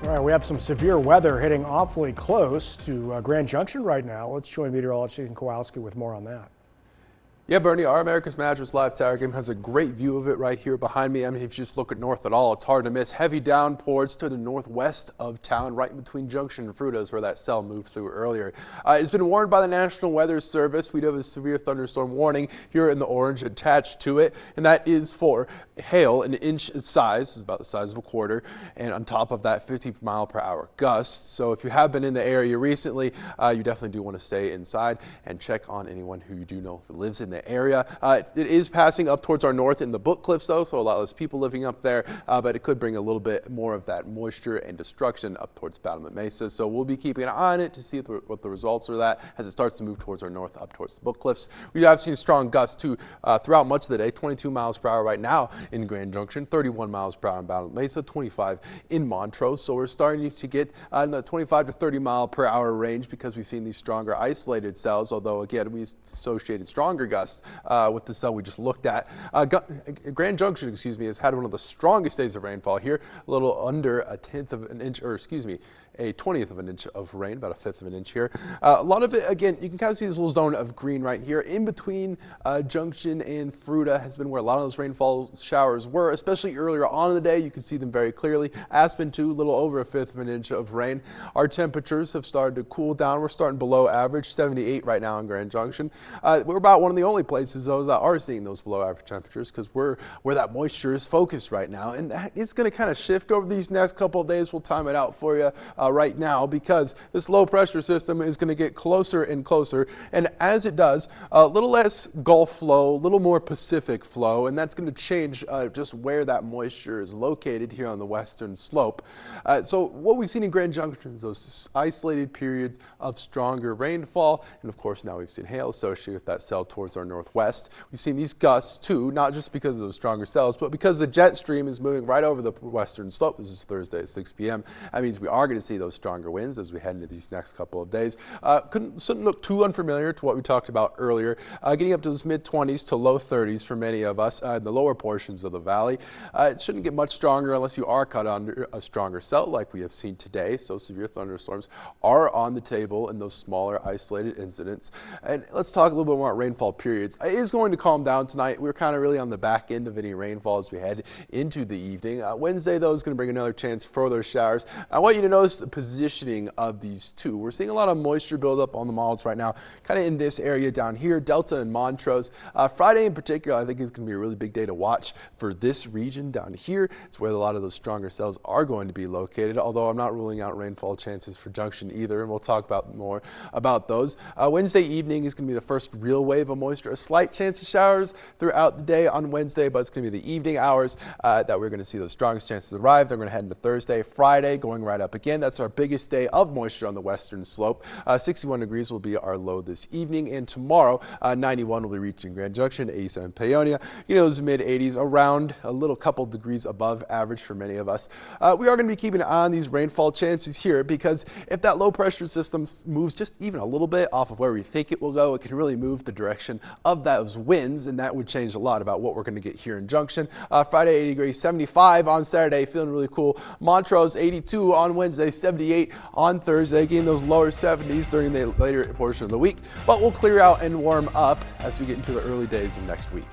All right, we have some severe weather hitting awfully close to Grand Junction right now. Let's join meteorologist Ethan Kowalski with more on that. Yeah, Bernie, our America's Mattress live tower game has a great view of it right here behind me. I mean, if you just look at north at all, it's hard to miss. Heavy downpours to the northwest of town, right in between Junction and Fruita is where that cell moved through earlier. It's been warned by the National Weather Service. We do have a severe thunderstorm warning here in the orange attached to it, and that is for hail, an inch size, is about the size of a quarter, and on top of that, 50-mile-per-hour gusts. So if you have been in the area recently, you definitely do want to stay inside and check on anyone who you do know lives in the area. It is passing up towards our north in the Book Cliffs, though, so a lot less people living up there, but it could bring a little bit more of that moisture and destruction up towards Battlement Mesa. So we'll be keeping an eye on it to see what the results are that as it starts to move towards our north up towards the Book Cliffs. We have seen strong gusts too throughout much of the day, 22 miles per hour right now in Grand Junction, 31 miles per hour in Battlement Mesa, 25 in Montrose. So we're starting to get in the 25 to 30 mile per hour range because we've seen these stronger isolated cells, although again we associated stronger gusts with the cell we just looked at. Grand Junction, has had one of the strongest days of rainfall here, a little under a 1/10 of an inch, or a 20th of an inch of rain, about a 1/5 of an inch here. A lot of it, again, you can kind of see this little zone of green right here in between Junction and Fruita has been where a lot of those rainfall showers were, especially earlier on in the day. You can see them very clearly. Aspen too, a little over a 1/5 of an inch of rain. Our temperatures have started to cool down. We're starting below average, 78 right now in Grand Junction. We're about one of the only places those that are seeing those below average temperatures because we're where that moisture is focused right now, and that is going to kind of shift over these next couple of days. We'll time it out for you right now because this low pressure system is going to get closer and closer, and as it does, a little less Gulf flow, a little more Pacific flow, and that's going to change just where that moisture is located here on the western slope. So what we've seen in Grand Junction is those isolated periods of stronger rainfall, and of course now we've seen hail associated with that cell towards our northwest. We've seen these gusts too, not just because of those stronger cells, but because the jet stream is moving right over the western slope. This is Thursday at 6 p.m. That means we are going to see those stronger winds as we head into these next couple of days. Shouldn't look too unfamiliar to what we talked about earlier, getting up to those mid-20s to low 30s for many of us in the lower portions of the valley. It shouldn't get much stronger unless you are caught under a stronger cell like we have seen today. So severe thunderstorms are on the table in those smaller isolated incidents. And let's talk a little bit more about rainfall periods. It is going to calm down tonight. We're kind of really on the back end of any rainfall as we head into the evening. Wednesday, though, is going to bring another chance for those showers. I want you to notice the positioning of these two. We're seeing a lot of moisture buildup on the models right now, kind of in this area down here, Delta and Montrose. Friday in particular, I think is going to be a really big day to watch for this region down here. It's where a lot of those stronger cells are going to be located, although I'm not ruling out rainfall chances for Junction either, and we'll talk more about those. Wednesday evening is going to be the first real wave of moisture. A slight chance of showers throughout the day on Wednesday, but it's going to be the evening hours that we're going to see those strongest chances arrive. They're going to head into Thursday, Friday, going right up again. That's our biggest day of moisture on the western slope. 61 degrees will be our low this evening, and tomorrow 91 will be reaching Grand Junction, 87 Paonia. Those mid-80s, around a little couple degrees above average for many of us. We are going to be keeping an eye on these rainfall chances here because if that low pressure system moves just even a little bit off of where we think it will go, it can really move the direction of those winds, and that would change a lot about what we're going to get here in Junction. Friday 80 degrees, 75 on Saturday, feeling really cool. Montrose 82 on Wednesday, 78 on Thursday, again those lower 70s during the later portion of the week, but we'll clear out and warm up as we get into the early days of next week.